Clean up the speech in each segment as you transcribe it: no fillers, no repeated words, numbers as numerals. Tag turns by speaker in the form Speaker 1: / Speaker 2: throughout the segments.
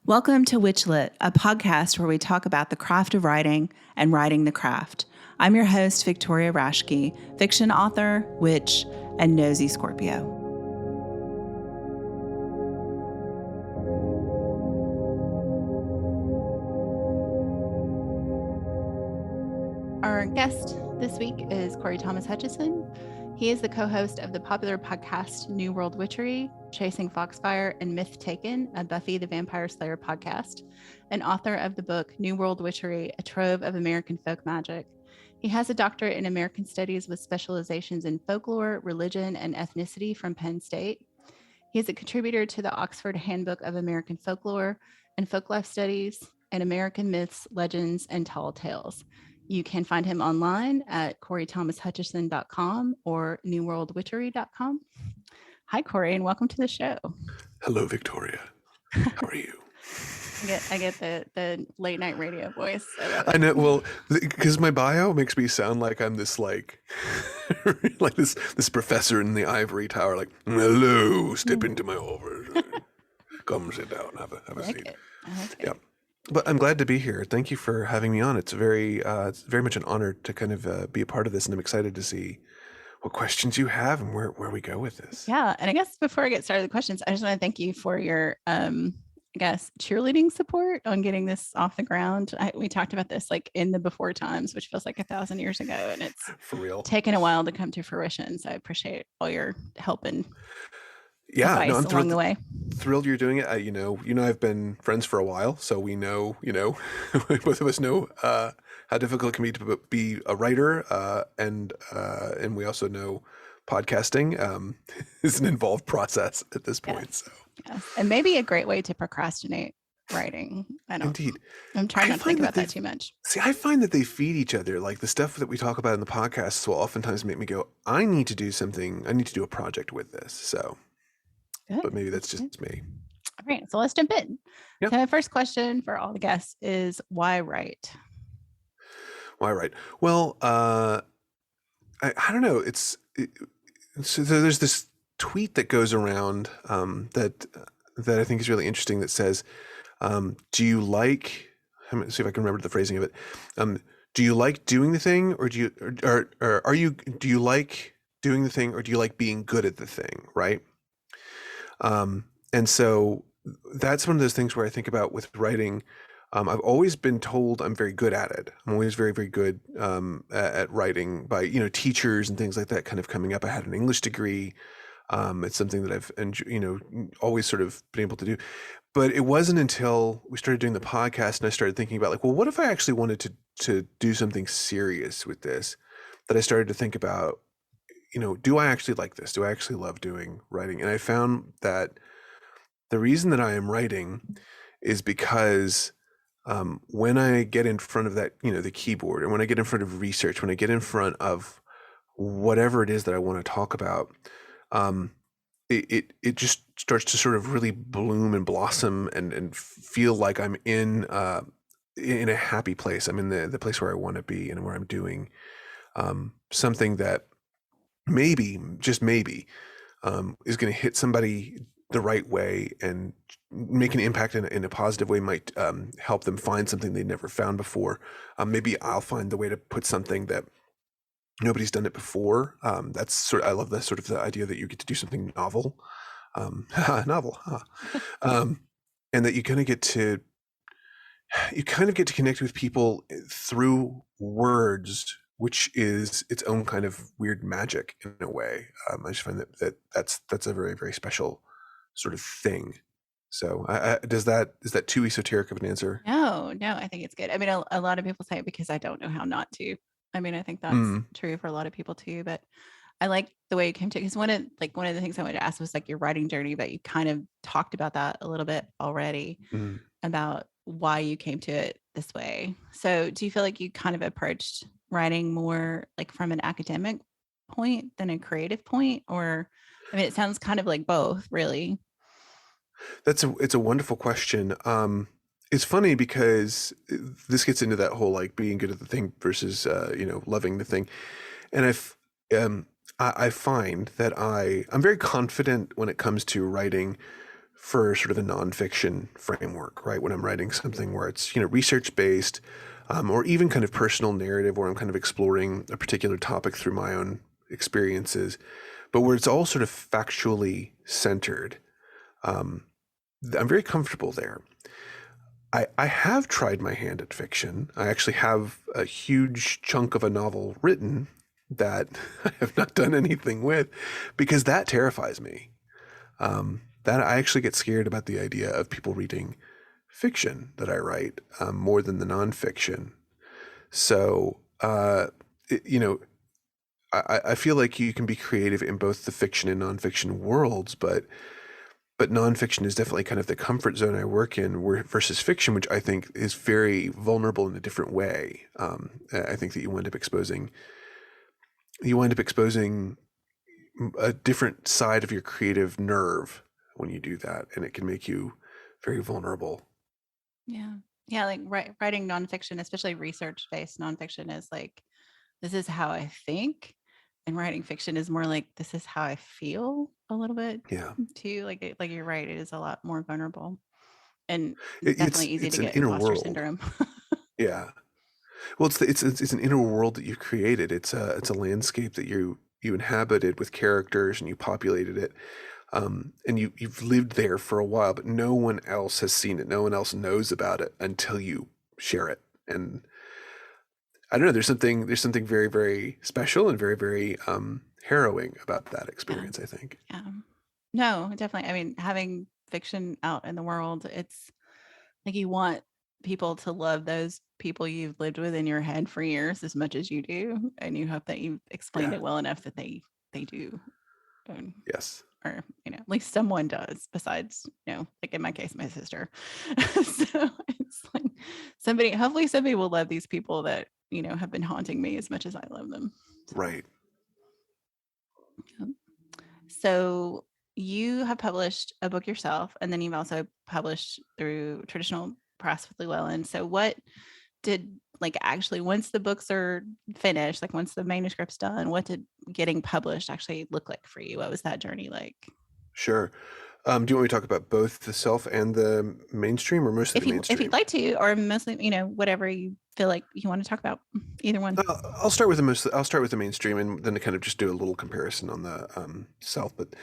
Speaker 1: Welcome to WitchLit, a podcast where we talk about the craft of writing and writing the craft. I'm your host, Victoria Raschke, fiction author, witch, and nosy Scorpio. Our guest this week is Cory Thomas Hutcheson. He is the co-host of the popular podcast New World Witchery, Chasing Foxfire, and Myth Taken, a Buffy the Vampire Slayer podcast, and author of the book New World Witchery, a trove of American folk magic. He has a doctorate in American Studies with specializations in folklore, religion, and ethnicity from Penn State. He is a contributor to the Oxford Handbook of American Folklore and Folklife Studies, and American Myths, Legends, and Tall Tales. You can find him online at CoryThomasHutcheson.com or NewWorldWitchery.com. Hi, Cory, and welcome to the show.
Speaker 2: Hello, Victoria. How are you?
Speaker 1: I get the late night radio voice.
Speaker 2: I know. Well, because my bio makes me sound like I'm this like this professor in the ivory tower. Like, hello, step into my office. Come sit down, have a seat.
Speaker 1: I like it.
Speaker 2: Yeah. But I'm glad to be here. Thank you for having me on. It's very much an honor to kind of be a part of this, and I'm excited to see what questions you have and where we go with this.
Speaker 1: Yeah, and I guess before I get started with the questions, I just want to thank you for your, cheerleading support on getting this off the ground. We talked about this like in the before times, which feels like 1,000 years ago, and it's
Speaker 2: for real
Speaker 1: taken a while to come to fruition. So I appreciate all your help and
Speaker 2: advice
Speaker 1: I'm along the way.
Speaker 2: Thrilled you're doing it. I've been friends for a while, so we know, both of us know how difficult it can be to be a writer, and we also know podcasting is an involved process at this point.
Speaker 1: Yes.
Speaker 2: So
Speaker 1: yes, and maybe a great way to procrastinate writing.
Speaker 2: Indeed.
Speaker 1: I'm trying not to think about that too much.
Speaker 2: See, I find that they feed each other. Like the stuff that we talk about in the podcasts will oftentimes make me go, I need to do something. I need to do a project with this. So.
Speaker 1: Good.
Speaker 2: But maybe that's just me.
Speaker 1: All right, so let's jump in.
Speaker 2: Yep.
Speaker 1: So my first question for all the guests is, why write?
Speaker 2: Why write? Well, I don't know. So there's this tweet that goes around that I think is really interesting that says, do you like, let me see if I can remember the phrasing of it. Do you like doing the thing, or do you like doing the thing, or do you like being good at the thing, right? And so that's one of those things where I think about with writing. I've always been told I'm very good at it. I'm always very, very good at writing by, teachers and things like that kind of coming up. I had an English degree. It's something that I've, always sort of been able to do. But it wasn't until we started doing the podcast and I started thinking about like, well, what if I actually wanted to do something serious with this, that I started to think about, do I actually like this? Do I actually love doing writing? And I found that the reason that I am writing is because when I get in front of that, the keyboard, and when I get in front of research, when I get in front of whatever it is that I want to talk about, it just starts to sort of really bloom and blossom and feel like I'm in a happy place. I'm in the place where I want to be and where I'm doing something that maybe, just maybe, is going to hit somebody the right way and make an impact in a positive way, might help them find something they never found before. Maybe I'll find the way to put something that nobody's done it before. I love the sort of the idea that you get to do something novel, novel, and that you kind of get to connect with people through words, which is its own kind of weird magic in a way. I just find that's a very, very special sort of thing. So is that too esoteric of an answer?
Speaker 1: No, I think it's good. I mean, a lot of people say it because I don't know how not to. I mean, I think that's true for a lot of people too, but I like the way you came to, because one of the things I wanted to ask was like your writing journey, but you kind of talked about that a little bit already, about why you came to it this way. So do you feel like you kind of approached writing more like from an academic point than a creative point? Or, I mean, it sounds kind of like both, really.
Speaker 2: It's a wonderful question. It's funny because this gets into that whole like being good at the thing versus loving the thing, and I find that I'm very confident when it comes to writing for sort of a nonfiction framework, right? When I'm writing something where it's, research based, or even kind of personal narrative where I'm kind of exploring a particular topic through my own experiences, but where it's all sort of factually centered. I'm very comfortable there. I have tried my hand at fiction. I actually have a huge chunk of a novel written that I have not done anything with, because that terrifies me. That I actually get scared about the idea of people reading fiction that I write, more than the nonfiction. So, I feel like you can be creative in both the fiction and nonfiction worlds, but nonfiction is definitely kind of the comfort zone I work in, versus fiction, which I think is very vulnerable in a different way. I think that you wind up exposing a different side of your creative nerve when you do that, and it can make you very vulnerable.
Speaker 1: Yeah. Yeah. Like writing nonfiction, especially research-based nonfiction, is like, this is how I think. And writing fiction is more like, this is how I feel a little bit
Speaker 2: Yeah,
Speaker 1: too. Like you're right. It is a lot more vulnerable and
Speaker 2: it's
Speaker 1: definitely easy to
Speaker 2: an
Speaker 1: get
Speaker 2: inner
Speaker 1: imposter
Speaker 2: world.
Speaker 1: syndrome.
Speaker 2: Yeah, well, it's an inner world that you've created. It's a landscape that you inhabited with characters, and you populated it. And you've lived there for a while, but no one else has seen it. No one else knows about it until you share it. And I don't know. There's something very, very special and very, very harrowing about that
Speaker 1: Yeah.
Speaker 2: experience, I think.
Speaker 1: Yeah. No, definitely. I mean, having fiction out in the world, it's like you want people to love those people you've lived with in your head for years as much as you do, and you hope that you've explained
Speaker 2: Yeah.
Speaker 1: it well enough that they do. Um,
Speaker 2: Yes.
Speaker 1: or at least someone does, besides like in my case, my sister. So it's like hopefully somebody will love these people that have been haunting me as much as I love them. So,
Speaker 2: Right.
Speaker 1: so you have published a book yourself, and then you've also published through traditional press with Llewellyn. So what did, like, actually, once the books are finished, like once the manuscript's done, what did getting published actually look like for you? What was that journey like?
Speaker 2: Sure. Do you want me to talk about both the self and the mainstream, or mostly
Speaker 1: If
Speaker 2: the
Speaker 1: you'd
Speaker 2: mainstream?
Speaker 1: like to, or mostly, whatever you feel like you want to talk about, either one.
Speaker 2: I'll start with the mainstream, and then to kind of just do a little comparison on the self. But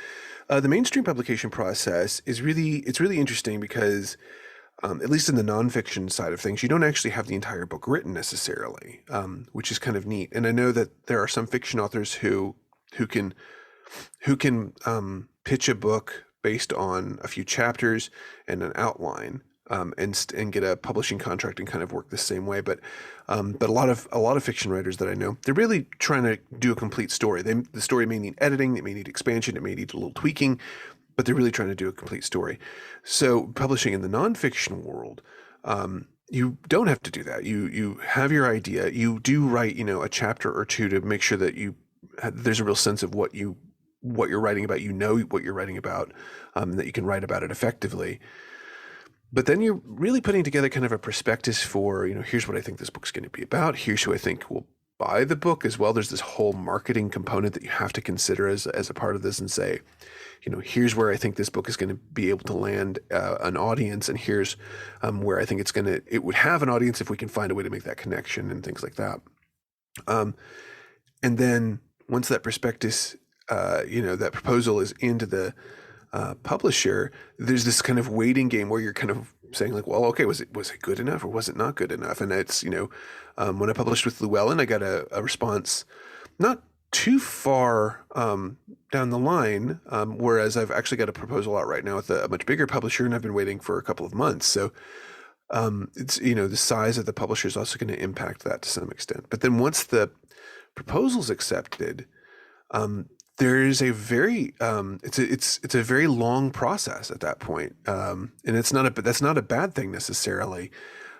Speaker 2: the mainstream publication process is really interesting, because at least in the nonfiction side of things, you don't actually have the entire book written necessarily, which is kind of neat. And I know that there are some fiction authors who can pitch a book based on a few chapters and an outline, and get a publishing contract and kind of work the same way. But a lot of fiction writers that I know, they're really trying to do a complete story. The story may need editing, it may need expansion, it may need a little tweaking, but they're really trying to do a complete story. So publishing in the nonfiction world, you don't have to do that. You have your idea. You do write, a chapter or two to make sure that there's a real sense of what you're writing about. You know what you're writing about, that you can write about it effectively. But then you're really putting together kind of a prospectus for, here's what I think this book's going to be about. Here's who I think will buy the book as well. There's this whole marketing component that you have to consider as a part of this, and say, here's where I think this book is going to be able to land an audience, and here's where I think it would have an audience if we can find a way to make that connection and things like that. And then once that prospectus, that proposal is into the publisher, there's this kind of waiting game where you're kind of saying, like, well, okay, was it good enough, or was it not good enough? And it's, when I published with Llewellyn, I got a response not too far down the line, whereas I've actually got a proposal out right now with a much bigger publisher, and I've been waiting for a couple of months. So it's, the size of the publisher is also going to impact that to some extent. But then once the proposal's accepted, there is a very it's a very long process at that point, and that's not a bad thing necessarily.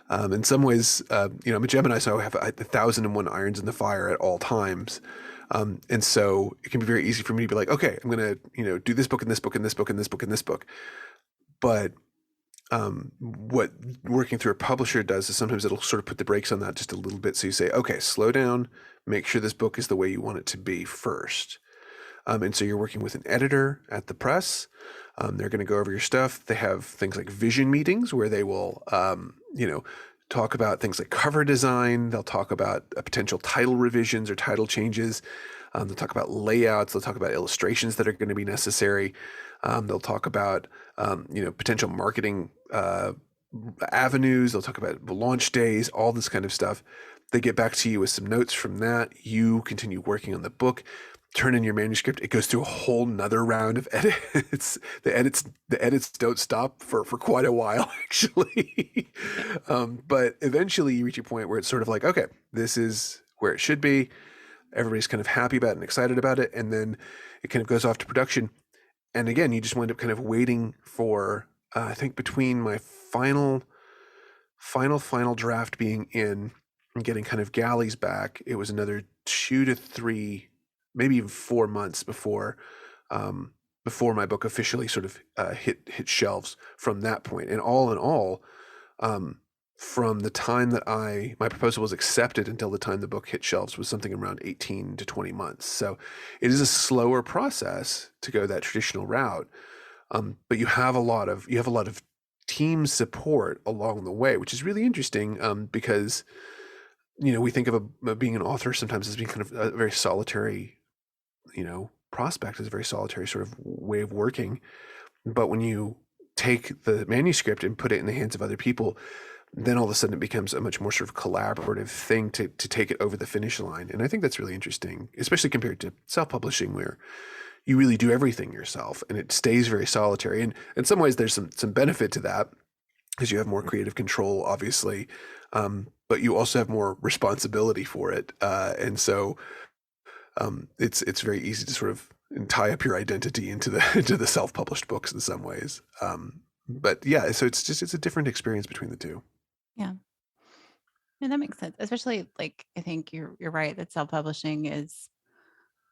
Speaker 2: In some ways, I'm a Gemini, so I have 1,001 irons in the fire at all times, and so it can be very easy for me to be like, okay, I'm gonna do this book and this book and this book and this book and this book. But what working through a publisher does is sometimes it'll sort of put the brakes on that just a little bit. So you say, okay, slow down, make sure this book is the way you want it to be first. And so you're working with an editor at the press. They're going to go over your stuff. They have things like vision meetings where they will, talk about things like cover design. They'll talk about potential title revisions or title changes. They'll talk about layouts. They'll talk about illustrations that are going to be necessary. They'll talk about, potential marketing avenues. They'll talk about launch days, all this kind of stuff. They get back to you with some notes from that. You continue working on the book, turn in your manuscript. It goes through a whole nother round of edits. The edits don't stop for quite a while, actually. But eventually you reach a point where it's sort of like, okay, this is where it should be. Everybody's kind of happy about it and excited about it. And then it kind of goes off to production. And again, you just wind up kind of waiting for, I think between my final draft being in and getting kind of galleys back, it was another 2 to 3, maybe even 4 months before my book officially sort of hit shelves from that point. And all in all, from the time that my proposal was accepted until the time the book hit shelves was something around 18 to 20 months. So it is a slower process to go that traditional route. But you have a lot of team support along the way, which is really interesting, because we think of being an author sometimes as being kind of a very solitary, prospect, as a very solitary sort of way of working. But when you take the manuscript and put it in the hands of other people, then all of a sudden it becomes a much more sort of collaborative thing to take it over the finish line. And I think that's really interesting, especially compared to self-publishing, where you really do everything yourself and it stays very solitary. And in some ways there's some benefit to that because you have more creative control, obviously, but you also have more responsibility for it. And so it's very easy to sort of tie up your identity into the self-published books in some ways. But yeah, so it's a different experience between the two.
Speaker 1: Yeah. And that makes sense. Especially like, I think you're right that self-publishing is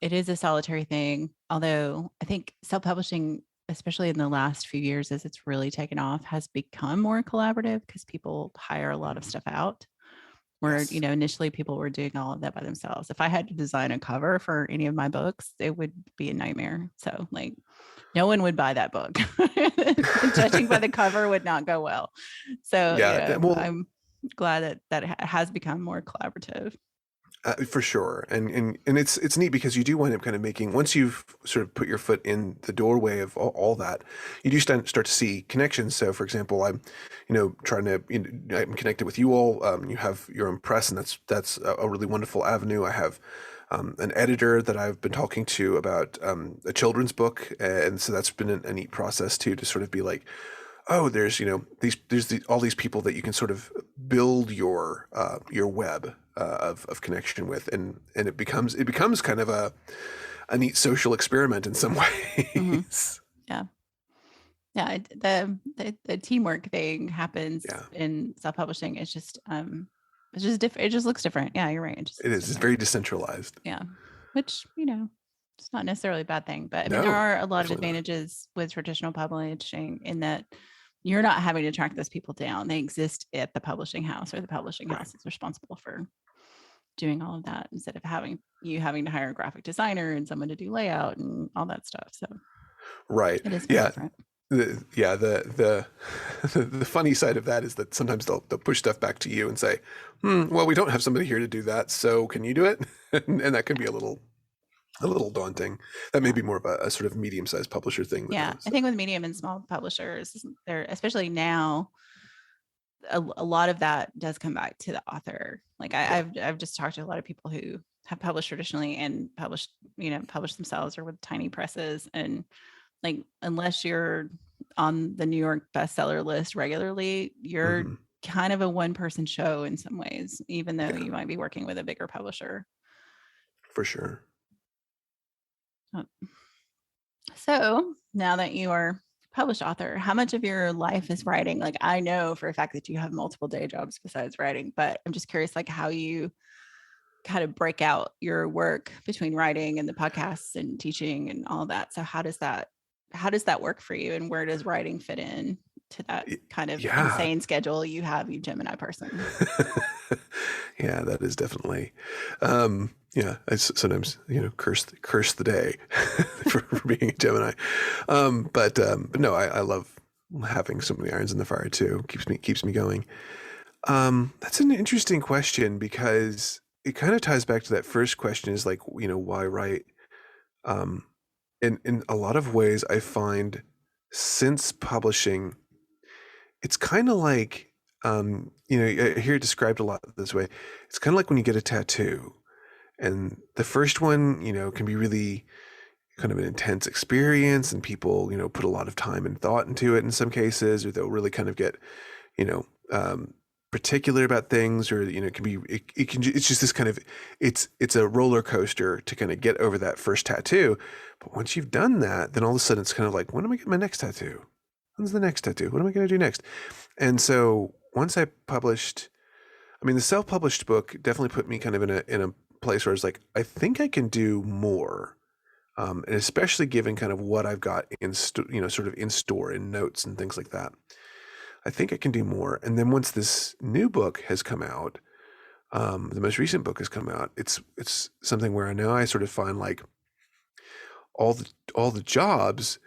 Speaker 1: a solitary thing. Although I think self-publishing, especially in the last few years, as it's really taken off, has become more collaborative because people hire a lot of stuff out. Where,
Speaker 2: Yes.
Speaker 1: Initially people were doing all of that by themselves. If I had to design a cover for any of my books, it would be a nightmare. So like no one would buy that book. Judging by the cover would not go well. So
Speaker 2: Yeah, well,
Speaker 1: I'm glad that has become more collaborative.
Speaker 2: For sure. And it's neat because you do wind up kind of making, once you've sort of put your foot in the doorway of all that, you do start to see connections. So for example, I'm, trying to, I'm connected with you all. You have your own press, and that's a really wonderful avenue. I have an editor that I've been talking to about a children's book. And so that's been a neat process too, to sort of be like, oh, there's, all these people that you can sort of build your web of connection with, and it becomes kind of a neat social experiment in some ways.
Speaker 1: Mm-hmm. Yeah. The teamwork thing happens in self-publishing. It's just different. It just looks different. Yeah, you're right.
Speaker 2: It is. It's very decentralized.
Speaker 1: Yeah, which it's not necessarily a bad thing, but I mean,
Speaker 2: No,
Speaker 1: there are a lot of
Speaker 2: definitely not.
Speaker 1: advantages with traditional publishing in that you're not having to track those people down. They exist at the publishing house, or the publishing house is responsible for doing all of that, instead of having to hire a graphic designer and someone to do layout and all that stuff. So
Speaker 2: right.
Speaker 1: it is very different.
Speaker 2: The funny side of that is that sometimes they'll push stuff back to you and say, well, we don't have somebody here to do that, so can you do it? And that can be a little daunting. That may be more of a sort of medium-sized publisher thing.
Speaker 1: Yeah,
Speaker 2: so.
Speaker 1: I think with medium and small publishers, they're, especially now, a lot of that does come back to the author. Like I've just talked to a lot of people who have published traditionally and published themselves or with tiny presses, and like unless you're on the New York bestseller list regularly, you're kind of a one-person show in some ways, even though you might be working with a bigger publisher.
Speaker 2: For sure.
Speaker 1: So now that you are published author, how much of your life is writing? Like, I know for a fact that you have multiple day jobs besides writing, but I'm just curious, like how you kind of break out your work between writing and the podcasts and teaching and all that. So how does that work for you, and where does writing fit in to that kind of
Speaker 2: Yeah.
Speaker 1: insane schedule you have, you Gemini person.
Speaker 2: Yeah, that is definitely. Yeah, I sometimes curse the day for being a Gemini. But no, I love having so many irons in the fire too. Keeps me going. That's an interesting question because it kind of ties back to that first question, is like, why write? In a lot of ways, I find since publishing, it's kind of like, I hear it described a lot this way. It's kind of like when you get a tattoo, and the first one, can be really kind of an intense experience, and people, put a lot of time and thought into it in some cases, or they'll really kind of get, you know, particular about things, or, it can be, it's just this kind of, it's a roller coaster to kind of get over that first tattoo. But once you've done that, then all of a sudden it's kind of like, when am I getting my next tattoo? When's the next tattoo? What am I going to do next? And so once I published, the self-published book definitely put me kind of in a place where I was like, I think I can do more. And especially given kind of what I've got in, sort of in store in notes and things like that, I think I can do more. And then once this new book has come out, the most recent book has come out, it's something where now I sort of find like all the jobs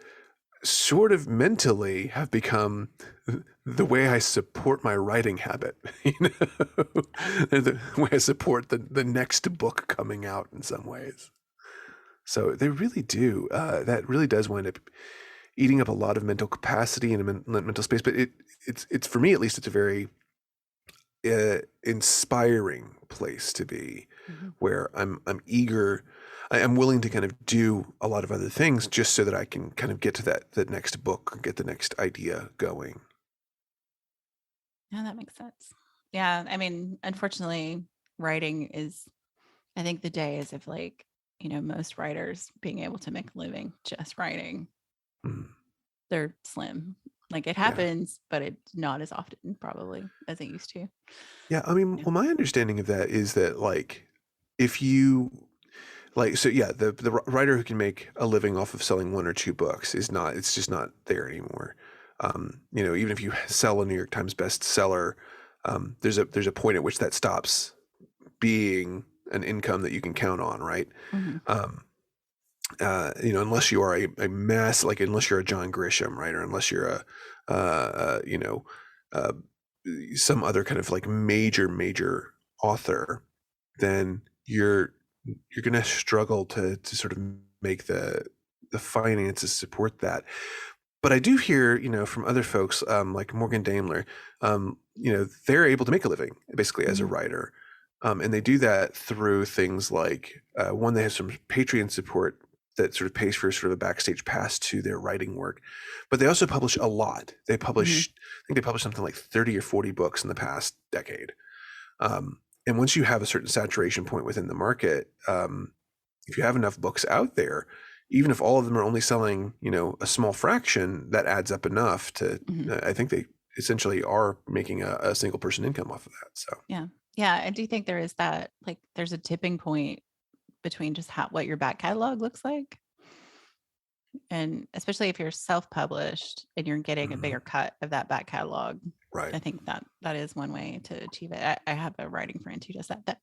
Speaker 2: sort of mentally have become the way I support my writing habit, the way I support the next book coming out in some ways. So they really do. That really does wind up eating up a lot of mental capacity and mental space. But it's for me, at least, it's a very inspiring place to be, where I'm eager. I'm willing to kind of do a lot of other things just so that I can kind of get to that next book, get the next idea going.
Speaker 1: Yeah, that makes sense. Yeah, unfortunately, writing is, I think the day is of like, most writers being able to make a living just writing. They're slim. Like it happens, but it's not as often probably as it used to.
Speaker 2: Yeah, well, my understanding of that is that, like, if you like, so yeah, the writer who can make a living off of selling one or two books it's just not there anymore. Even if you sell a New York Times bestseller, there's a point at which that stops being an income that you can count on, right? Unless you are a mass, like, unless you're a John Grisham, right? Or unless you're some other kind of like major author, then you're going to struggle to sort of make the finances support that. But I do hear, from other folks, like Morgan Daimler, they're able to make a living basically as a writer. And they do that through things like, one, they have some Patreon support that sort of pays for sort of a backstage pass to their writing work. But they also publish a lot. They publish, I think they published something like 30 or 40 books in the past decade. And once you have a certain saturation point within the market, if you have enough books out there, even if all of them are only selling, a small fraction, that adds up enough to, I think they essentially are making a single person income off of that. So
Speaker 1: yeah. I do think there is that, like, there's a tipping point between just what your back catalog looks like, and especially if you're self-published and you're getting a bigger cut of that back catalog.
Speaker 2: Right.
Speaker 1: I think that is one way to achieve it. I have a writing friend who does that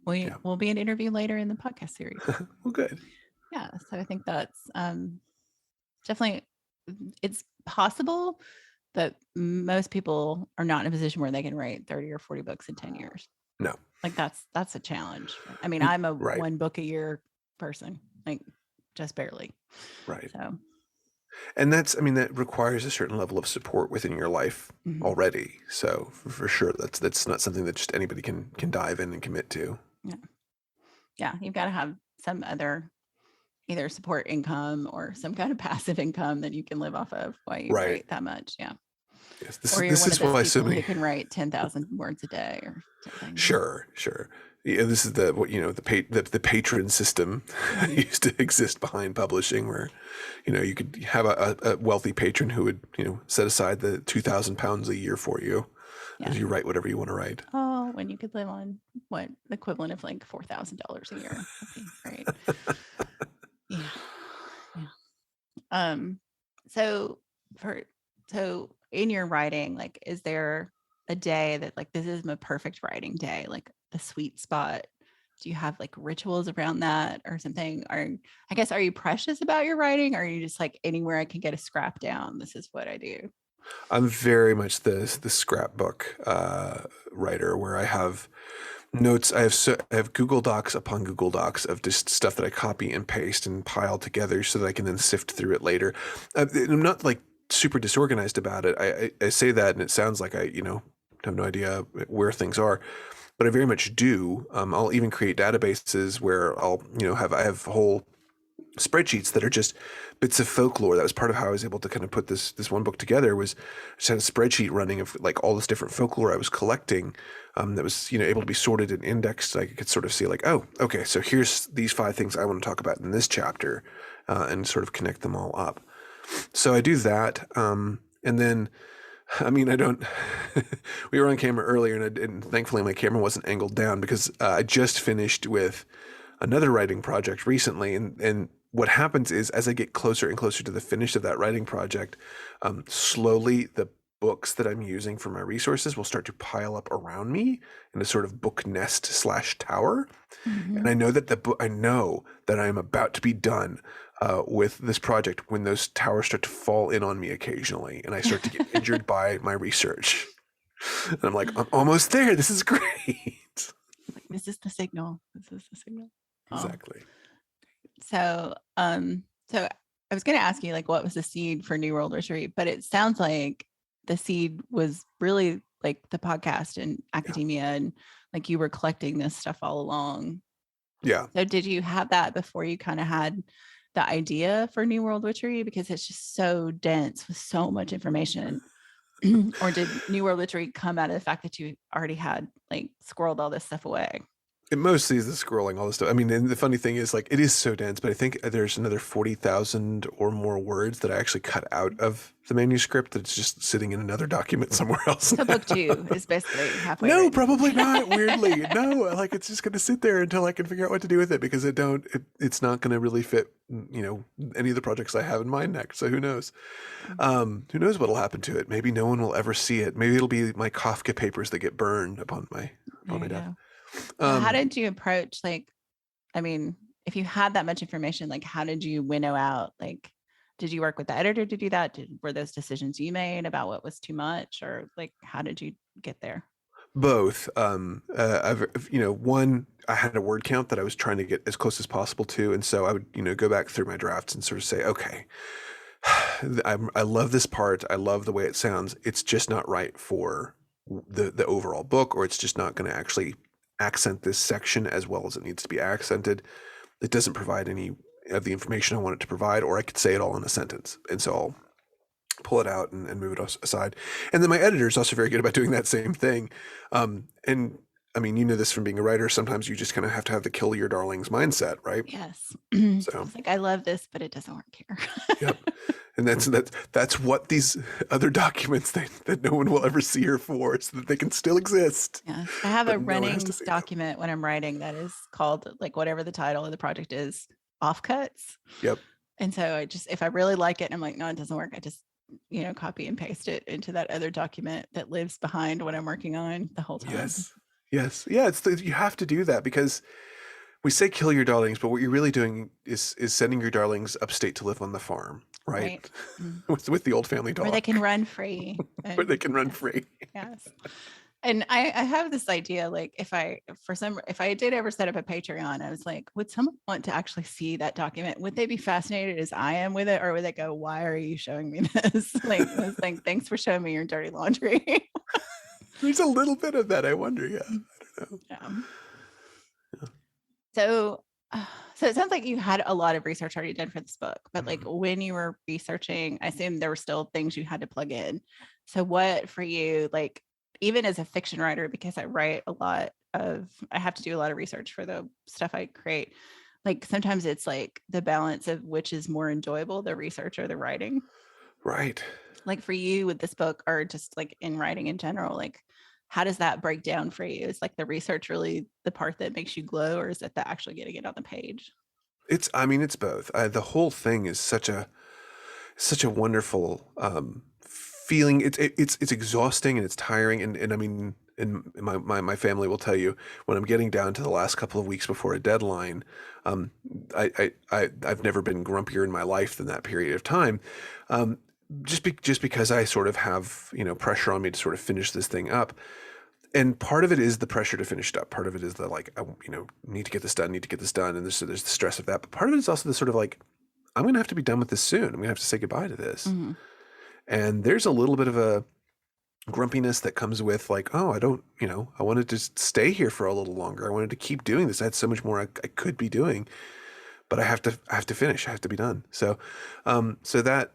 Speaker 1: will be an interview later in the podcast series.
Speaker 2: Well, good.
Speaker 1: Yeah, so I think that's definitely, it's possible, but most people are not in a position where they can write 30 or 40 books in 10 years.
Speaker 2: No.
Speaker 1: Like that's a challenge. I'm a one book a year person, like just barely.
Speaker 2: Right.
Speaker 1: So,
Speaker 2: and that requires a certain level of support within your life already. So for sure, that's not something that just anybody can dive in and commit to.
Speaker 1: Yeah, you've got to have some other either support income or some kind of passive income that you can live off of while you write that much. Yeah.
Speaker 2: Yes,
Speaker 1: or you're one of those people who can write 10,000 words a day or something.
Speaker 2: Sure. Yeah, this is the patron system used to exist behind publishing, where you could have a wealthy patron who would set aside the £2,000 a year for you as you write whatever you want to write.
Speaker 1: Oh, when you could live on what the equivalent of like $4,000 a year. That'd be great. Yeah. So in your writing, like, is there a day that like, this is my perfect writing day, like a sweet spot? Do you have like rituals around that or something? Or I guess, are you precious about your writing? Or are you just like, anywhere I can get a scrap down, this is what I do?
Speaker 2: I'm very much the scrapbook writer, where I have notes. I have Google Docs upon Google Docs of just stuff that I copy and paste and pile together so that I can then sift through it later. I'm not like super disorganized about it. I say that and it sounds like I have no idea where things are, but I very much do. I'll even create databases where I'll I have whole spreadsheets that are just bits of folklore. That was part of how I was able to kind of put this one book together. Was just had a spreadsheet running of like all this different folklore I was collecting, that was able to be sorted and indexed. So I could sort of see like, oh, okay, so here's these 5 things I want to talk about in this chapter, and sort of connect them all up. So I do that, and then I mean, I don't. We were on camera earlier, and thankfully my camera wasn't angled down because I just finished with another writing project recently, and what happens is as I get closer and closer to the finish of that writing project, slowly the books that I'm using for my resources will start to pile up around me in a sort of book nest / tower. And I know that I know that I am about to be done with this project when those towers start to fall in on me occasionally, and I start to get injured by my research. And I'm like, I'm almost there. This is great.
Speaker 1: Like, this is the signal. This is the signal.
Speaker 2: Exactly.
Speaker 1: So I was going to ask you, like, what was the seed for New World Witchery? But it sounds like the seed was really like the podcast and academia, and like you were collecting this stuff all along.
Speaker 2: Yeah.
Speaker 1: So did you have that before you kind of had the idea for New World Witchery? Because it's just so dense with so much information. Or did New World Witchery come out of the fact that you already had like squirreled all this stuff away?
Speaker 2: It mostly is the scrolling, all this stuff. I mean, and the funny thing is, like, it is so dense, but I think there's another 40,000 or more words that I actually cut out of the manuscript that's just sitting in another document somewhere else.
Speaker 1: So book 2 is basically halfway.
Speaker 2: No,
Speaker 1: written.
Speaker 2: probably not. Weirdly, no. Like, it's just going to sit there until I can figure out what to do with it, because it's not going to really fit, any of the projects I have in mind next. So who knows? Who knows what'll happen to it? Maybe no one will ever see it. Maybe it'll be my Kafka papers that get burned upon my death.
Speaker 1: How did you approach, like, I mean, if you had that much information, like, how did you winnow out, like, did you work with the editor to do that? Were those decisions you made about what was too much, or like, how did you get there?
Speaker 2: Both. One, I had a word count that I was trying to get as close as possible to. And so I would, go back through my drafts and sort of say, okay, I love this part. I love the way it sounds. It's just not right for the overall book, or it's just not going to actually accent this section as well as it needs to be accented. It doesn't provide any of the information I want it to provide, or I could say it all in a sentence. And so I'll pull it out and move it aside. And then my editor is also very good about doing that same thing. And I mean, this from being a writer, sometimes you just kind of have to have the kill your darlings mindset, right?
Speaker 1: Yes.
Speaker 2: So
Speaker 1: it's like, I love this, but it doesn't work here.
Speaker 2: Yep. And that's what these other documents that no one will ever see her for, so that they can still exist.
Speaker 1: Yeah. I have a running document when I'm writing that is called, like, whatever the title of the project is, offcuts.
Speaker 2: Yep.
Speaker 1: And so if I really like it and I'm like, no, it doesn't work, I just, copy and paste it into that other document that lives behind what I'm working on the whole time.
Speaker 2: Yes. Yeah. You have to do that, because we say kill your darlings, but what you're really doing is sending your darlings upstate to live on the farm, right? with the old family dog.
Speaker 1: Where they can run free.
Speaker 2: Where they can run free.
Speaker 1: Yes. And I have this idea, like, if I did ever set up a Patreon, I was like, would someone want to actually see that document? Would they be fascinated as I am with it? Or would they go, why are you showing me this? Like, I was like, thanks for showing me your dirty laundry.
Speaker 2: There's a little bit of that, I wonder. Yeah. I don't know.
Speaker 1: Yeah. So it sounds like you had a lot of research already done for this book, but like, when you were researching, I assume there were still things you had to plug in. So what for you, like, even as a fiction writer, because I have to do a lot of research for the stuff I create. Like, sometimes it's like the balance of which is more enjoyable, the research or the writing.
Speaker 2: Right.
Speaker 1: Like, for you with this book, or just like in writing in general, like, how does that break down for you? Is like the research really the part that makes you glow, or is it the actually getting it on the page?
Speaker 2: It's both. The whole thing is such a wonderful feeling it's exhausting and it's tiring, and I mean, and my family will tell you when I'm getting down to the last couple of weeks before a deadline, um, I've never been grumpier in my life than that period of time, um, just because I sort of have, pressure on me to sort of finish this thing up. And part of it is the pressure to finish it up. Part of it is the like, I, need to get this done, and there's the stress of that. But part of it is also the sort of like, I'm going to have to be done with this soon. I'm going to have to say goodbye to this.
Speaker 1: Mm-hmm.
Speaker 2: And there's a little bit of a grumpiness that comes with like, oh, I wanted to stay here for a little longer. I wanted to keep doing this. I had so much more I could be doing, but I have to finish. I have to be done. So, so that,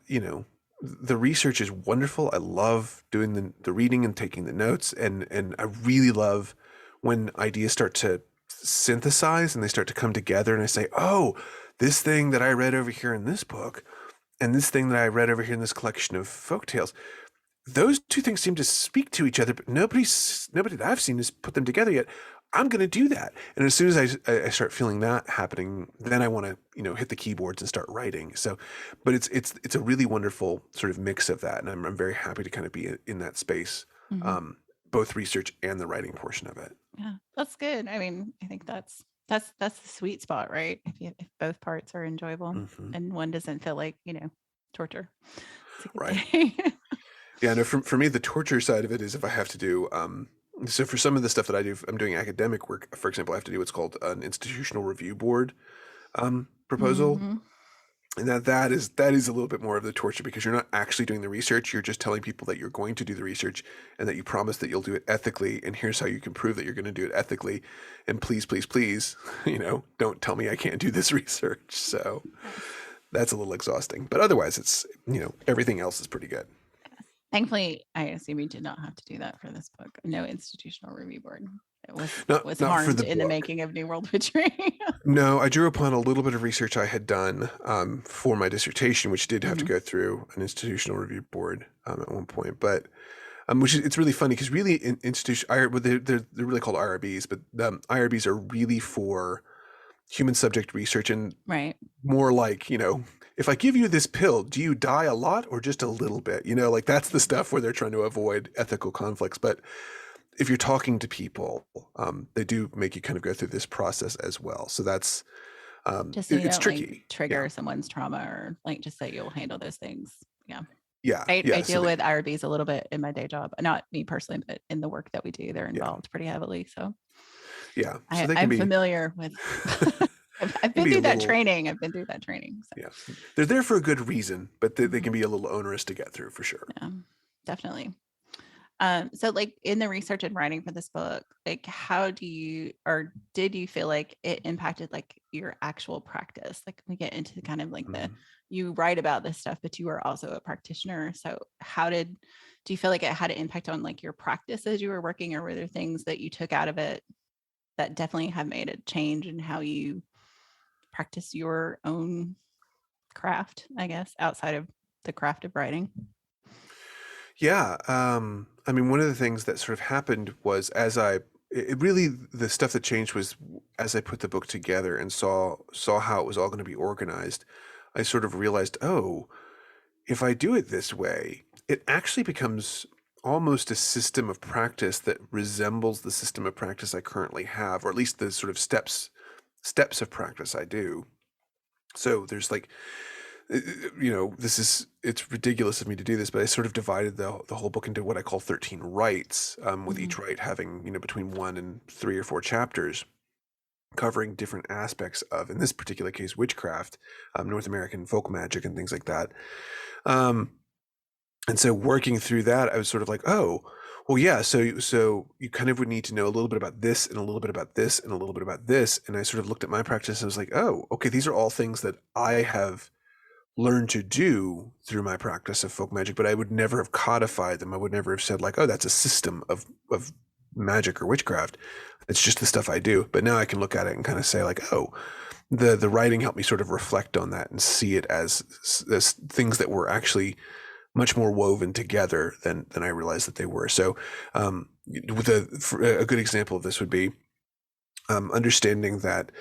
Speaker 2: the research is wonderful. I love doing the reading and taking the notes. And I really love when ideas start to synthesize and they start to come together and I say, oh, this thing that I read over here in this book and this thing that I read over here in this collection of folktales, those two things seem to speak to each other, but nobody that I've seen has put them together yet. I'm going to do that. And as soon as I start feeling that happening, then I want to, hit the keyboards and start writing. So, but it's a really wonderful sort of mix of that. And I'm very happy to kind of be in that space,
Speaker 1: Mm-hmm.
Speaker 2: both research and the writing portion of it.
Speaker 1: Yeah, that's good. I mean, I think that's the sweet spot, right? If both parts are enjoyable
Speaker 2: Mm-hmm.
Speaker 1: and one doesn't feel like, torture. It's a good
Speaker 2: Right.
Speaker 1: thing.
Speaker 2: Yeah, no, for me, the torture side of it is if I have to do, so for some of the stuff that I do, I'm doing academic work. For example, I have to do what's called an institutional review board proposal.
Speaker 1: Mm-hmm.
Speaker 2: And that is a little bit more of the torture because you're not actually doing the research. You're just telling people that you're going to do the research and that you promise that you'll do it ethically. And here's how you can prove that you're going to do it ethically. And please, please, please, don't tell me I can't do this research. So that's a little exhausting. But otherwise, it's, everything else is pretty good.
Speaker 1: Thankfully, I assume you did not have to do that for this book. No institutional review board. It was
Speaker 2: Not
Speaker 1: harmed
Speaker 2: for the
Speaker 1: in the
Speaker 2: book.
Speaker 1: making of New World Witchery.
Speaker 2: No, I drew upon a little bit of research I had done for my dissertation, which did have to go through an institutional review board at one point. But it's really funny because really they're really called IRBs, but IRBs are really for human subject research and
Speaker 1: Right.
Speaker 2: more like, if I give you this pill, do you die a lot or just a little bit? Like that's the stuff where they're trying to avoid ethical conflicts. But if you're talking to people, they do make you kind of go through this process as well. So that's
Speaker 1: just so
Speaker 2: it's tricky.
Speaker 1: Like, trigger someone's trauma or like just that you'll handle those things. Yeah.
Speaker 2: Yeah.
Speaker 1: I deal with IRBs a little bit in my day job. Not me personally, but in the work that we do, they're involved pretty heavily. So
Speaker 2: yeah. So
Speaker 1: I'm familiar with I've been through that training. So.
Speaker 2: Yeah. They're there for a good reason, but they can be a little onerous to get through for sure.
Speaker 1: Yeah, definitely. So like in the research and writing for this book, like how did you feel like it impacted like your actual practice? Like we get into kind of like you write about this stuff, but you are also a practitioner. So do you feel like it had an impact on like your practice as you were working, or were there things that you took out of it that definitely have made a change in how you practice your own craft, I guess, outside of the craft of writing?
Speaker 2: Yeah. I mean, one of the things that sort of happened was the stuff that changed was as I put the book together and saw how it was all going to be organized, I sort of realized, oh, if I do it this way, it actually becomes almost a system of practice that resembles the system of practice I currently have, or at least the sort of steps of practice I do. So there's like, it's ridiculous of me to do this, but I sort of divided the whole book into what I call 13 rites, with each rite having, between 1 and 3 or 4 chapters covering different aspects of, in this particular case, witchcraft, North American folk magic and things like that. And so working through that, I was sort of like, oh, well, yeah. So you kind of would need to know a little bit about this and a little bit about this and a little bit about this. And I sort of looked at my practice and was like, oh, okay, these are all things that I have learned to do through my practice of folk magic, but I would never have codified them. I would never have said like, oh, that's a system of magic or witchcraft. It's just the stuff I do. But now I can look at it and kind of say like, oh, the writing helped me sort of reflect on that and see it as things that were actually much more woven together than I realized that they were. So a good example of this would be understanding that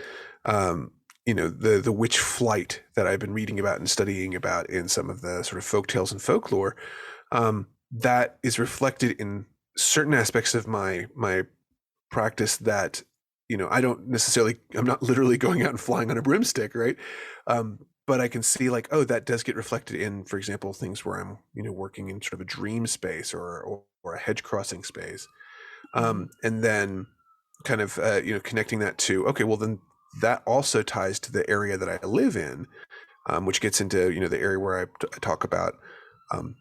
Speaker 2: the witch flight that I've been reading about and studying about in some of the sort of folk tales and folklore, that is reflected in certain aspects of my practice that, I don't necessarily, I'm not literally going out and flying on a broomstick, right? But I can see like, oh, that does get reflected in, for example, things where I'm, working in sort of a dream space or a hedge crossing space. And then kind of, connecting that to, okay, well then that also ties to the area that I live in, which gets into, the area where I talk about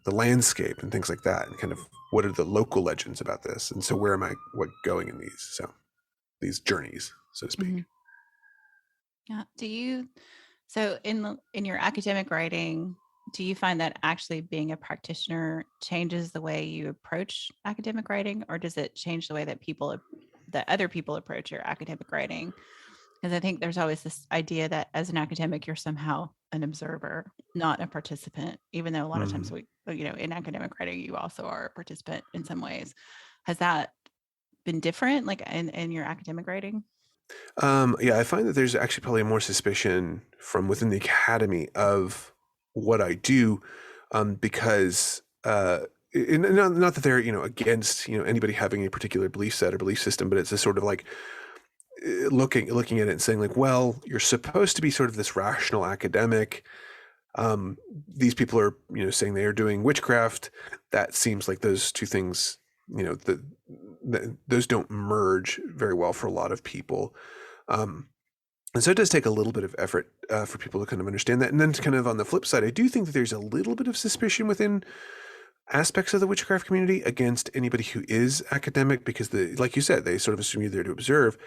Speaker 2: the landscape and things like that, and kind of what are the local legends about this, and so where am I going in these journeys, so to speak.
Speaker 1: Mm-hmm. Yeah. So in your academic writing, do you find that actually being a practitioner changes the way you approach academic writing, or does it change the way that other people approach your academic writing? Because I think there's always this idea that as an academic, you're somehow an observer, not a participant, even though a lot of times in academic writing, you also are a participant in some ways. Has that been different, like in your academic writing?
Speaker 2: Yeah, I find that there's actually probably more suspicion from within the academy of what I do, because not that they're against anybody having a particular belief set or belief system, but it's a sort of like looking at it and saying like, well, you're supposed to be sort of this rational academic. These people are saying they are doing witchcraft. That seems like those two things, those don't merge very well for a lot of people. And so it does take a little bit of effort for people to kind of understand that. And then kind of on the flip side, I do think that there's a little bit of suspicion within aspects of the witchcraft community against anybody who is academic, because like you said, they sort of assume you're there to observe.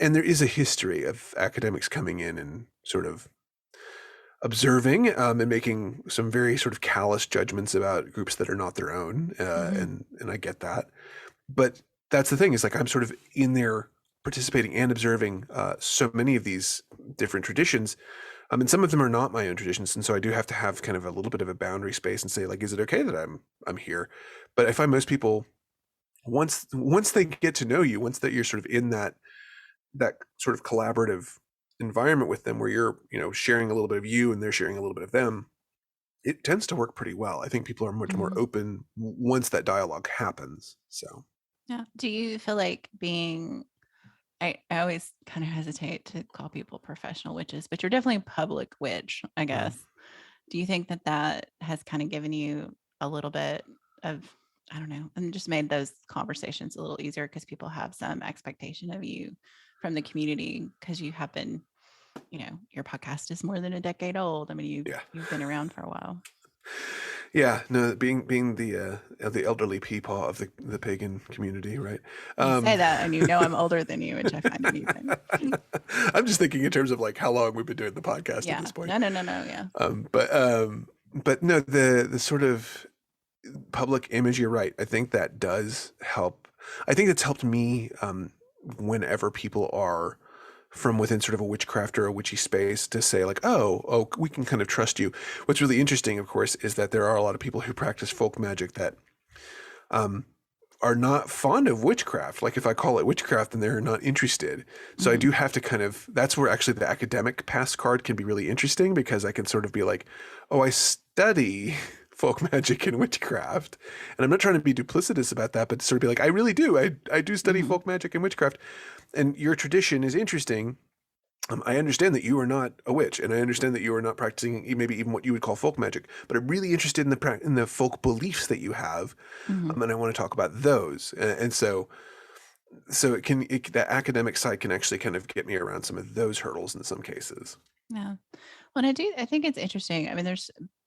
Speaker 2: And there is a history of academics coming in and sort of observing and making some very sort of callous judgments about groups that are not their own. And I get that. But that's the thing, is like I'm sort of in there participating and observing so many of these different traditions. And some of them are not my own traditions. And so I do have to have kind of a little bit of a boundary space and say like, is it okay that I'm here? But I find most people, once they get to know you, once that you're sort of in that sort of collaborative environment with them, where you're sharing a little bit of you and they're sharing a little bit of them, it tends to work pretty well. I think people are much more open once that dialogue happens. So
Speaker 1: yeah. Do you feel like I always kind of hesitate to call people professional witches, but you're definitely a public witch, I guess. Do you think that has kind of given you a little bit of, I don't know, and just made those conversations a little easier because people have some expectation of you from the community, because you have been, your podcast is more than a decade old. I mean, you've been around for a while.
Speaker 2: Yeah, no, being the elderly peepaw of the pagan community, right?
Speaker 1: You say that, and I'm older than you, which I find amusing.
Speaker 2: I'm just thinking in terms of like how long we've been doing the podcast at this point.
Speaker 1: No, yeah.
Speaker 2: But no, the sort of public image, you're right. I think that does help. I think it's helped me whenever people are from within sort of a witchcraft or a witchy space to say like, oh, we can kind of trust you. What's really interesting, of course, is that there are a lot of people who practice folk magic that are not fond of witchcraft. Like if I call it witchcraft, then they're not interested. So I do have to kind of, that's where actually the academic pass card can be really interesting, because I can sort of be like, oh, I study folk magic and witchcraft. And I'm not trying to be duplicitous about that, but to sort of be like, I really do. I do study folk magic and witchcraft. And your tradition is interesting. I understand that you are not a witch, and I understand that you are not practicing maybe even what you would call folk magic, but I'm really interested in the folk beliefs that you have, and I want to talk about those. And so the academic side can actually kind of get me around some of those hurdles in some cases.
Speaker 1: Yeah. Well, I think it's interesting. I mean,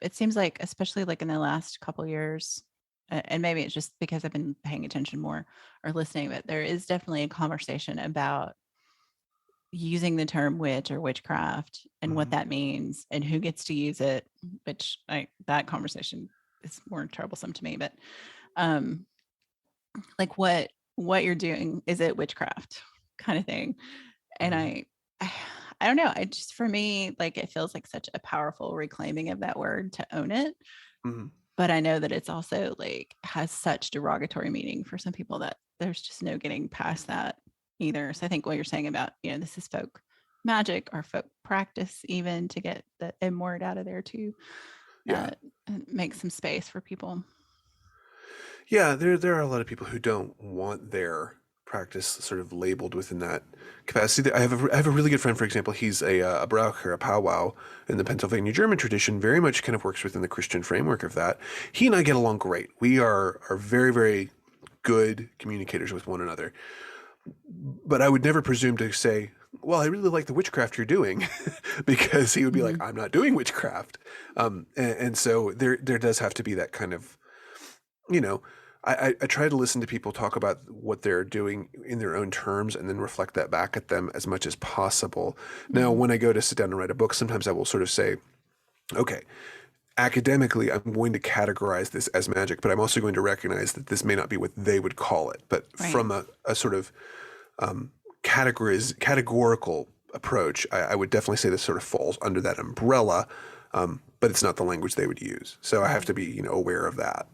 Speaker 1: it seems like, especially like in the last couple of years, and maybe it's just because I've been paying attention more or listening, but there is definitely a conversation about using the term witch or witchcraft and what that means and who gets to use it, which that conversation is more troublesome to me. But like what you're doing, is it witchcraft kind of thing? And I don't know. I just, for me, like, it feels like such a powerful reclaiming of that word to own it. But I know that it's also like has such derogatory meaning for some people that there's just no getting past that either. So I think what you're saying about, this is folk magic or folk practice, even to get the M word out of there too, make some space for people.
Speaker 2: Yeah, there are a lot of people who don't want their practice sort of labeled within that capacity. I have a really good friend, for example. He's a Braucher, a powwow in the Pennsylvania German tradition. Very much kind of works within the Christian framework of that. He and I get along great. We are very, very good communicators with one another. But I would never presume to say, well, I really like the witchcraft you're doing, because he would be like, I'm not doing witchcraft. And so there does have to be that kind of, you know, I try to listen to people talk about what they're doing in their own terms and then reflect that back at them as much as possible. Now, when I go to sit down and write a book, sometimes I will sort of say, okay, academically, I'm going to categorize this as magic, but I'm also going to recognize that this may not be what they would call it. But
Speaker 1: Right.
Speaker 2: from a sort of categorical approach, I would definitely say this sort of falls under that umbrella, but it's not the language they would use. So I have to be, aware of that.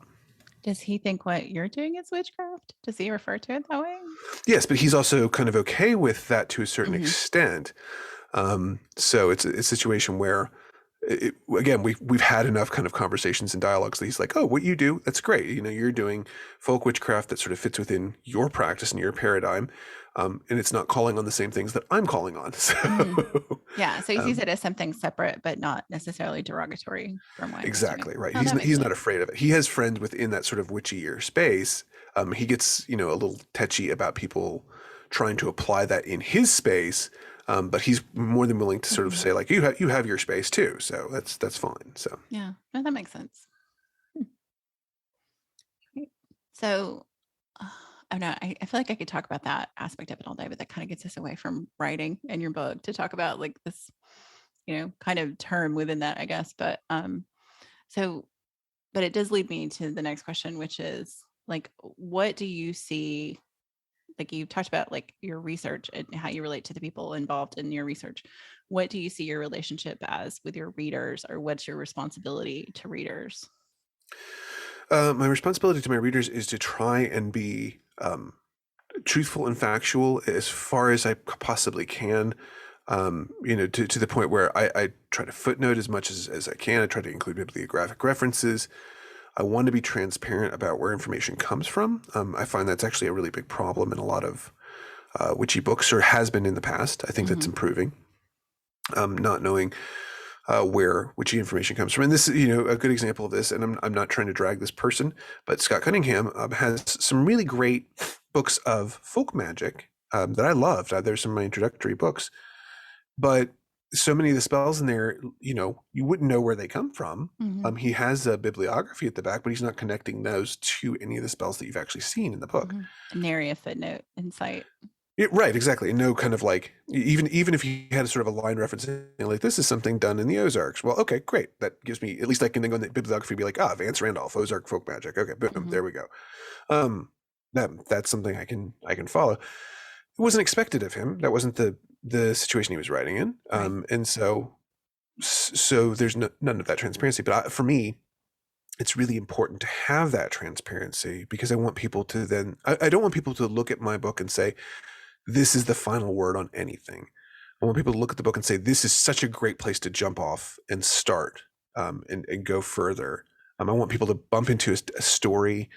Speaker 1: Does he think what you're doing is witchcraft? Does he refer to it that way?
Speaker 2: Yes, but he's also kind of okay with that to a certain extent. So it's a situation where, again, we've had enough kind of conversations and dialogues that he's like, oh, what you do, that's great. You're doing folk witchcraft that sort of fits within your practice and your paradigm. And it's not calling on the same things that I'm calling on. So
Speaker 1: Yeah. So he sees it as something separate, but not necessarily derogatory from what
Speaker 2: exactly right.
Speaker 1: Oh,
Speaker 2: He's not afraid of it. He has friends within that sort of witchier space. He gets, a little tetchy about people trying to apply that in his space. But he's more than willing to sort of say, like, you have your space too. So that's fine. So
Speaker 1: yeah, no, that makes sense. So I don't know. I feel like I could talk about that aspect of it all day, but that kind of gets us away from writing and your book to talk about like this, kind of term within that, I guess. But but it does lead me to the next question, which is like, what do you see? Like you've talked about like your research and how you relate to the people involved in your research. What do you see your relationship as with your readers, or what's your responsibility to readers?
Speaker 2: my responsibility to my readers is to try and be truthful and factual as far as I possibly can. To the point where I try to footnote as much as I can. I try to include bibliographic references. I want to be transparent about where information comes from. I find that's actually a really big problem in a lot of witchy books, or has been in the past. I think that's improving. Not knowing where witchy information comes from. And this is, a good example of this, and I'm not trying to drag this person, but Scott Cunningham has some really great books of folk magic that I loved. There's some of my introductory books, but so many of the spells in there, you wouldn't know where they come from. He has a bibliography at the back, but he's not connecting those to any of the spells that you've actually seen in the book.
Speaker 1: Nary a footnote insight.
Speaker 2: Right, exactly. And no kind of like, even if you had a sort of a line reference, like, this is something done in the Ozarks. Well, okay, great. That gives me, at least I can then go in the bibliography and be like, Vance Randolph, Ozark folk magic. Okay, boom, there we go. That's something I can follow. It wasn't expected of him. That wasn't the situation he was writing in. And so there's none of that transparency. But for me, it's really important to have that transparency, because I want people to then, I don't want people to look at my book and say, this is the final word on anything. I want people to look at the book and say, this is such a great place to jump off and start and go further. I want people to bump into a story